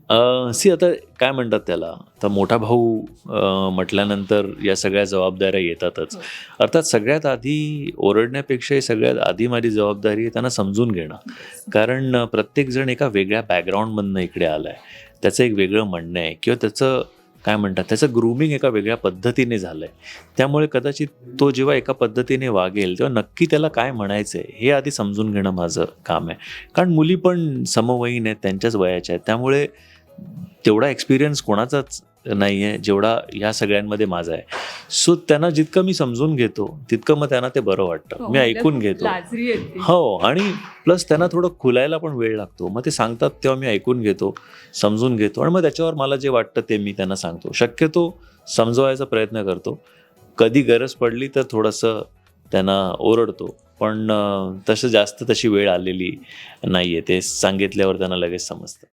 आता काय म्हणतात त्याला, आता मोठा भाऊ म्हटल्यानंतर या सगळ्या जबाबदाऱ्या येतातच. हो. अर्थात सगळ्यात आधी ओरडण्यापेक्षाही सगळ्यात आधी माझी जबाबदारी आहे त्यांना समजून घेणं. कारण प्रत्येकजण एका वेगळ्या बॅकग्राऊंडमधनं इकडे आला आहे. त्याचं एक वेगळं म्हणणं आहे किंवा त्याचं काय म्हणतात, त्याचं ग्रूमिंग एका वेगळ्या पद्धतीने झालं आहे. त्यामुळे कदाचित तो जेव्हा एका पद्धतीने वागेल, तेव्हा नक्की त्याला काय म्हणायचं आहे, हे आधी समजून घेणं माझं काम आहे. कारण मुली पण समवयीन आहेत, त्यांच्याच वयाच्या आहेत. त्यामुळे तेवढा एक्सपिरियन्स कोणाचाच नाही आहे, जेवढा ह्या सगळ्यांमध्ये माझा आहे. सो त्यांना जितकं मी समजून घेतो, तितकं मग त्यांना ते बरं वाटतं. हो, मी म्हणजे ऐकून खूप घेतो. लाजरी आहेत ती. हो, आणि प्लस त्यांना थोडं खुलायला पण वेळ लागतो. मग ते सांगतात तेव्हा मी ऐकून घेतो, समजून घेतो आणि मग त्याच्यावर मला जे वाटतं ते मी त्यांना सांगतो. शक्यतो समजवायचा प्रयत्न करतो. कधी गरज पडली तर थोडंसं त्यांना ओरडतो. पण तसं जास्त तशी वेळ आलेली नाही आहे. ते सांगितल्यावर त्यांना लगेच समजतं.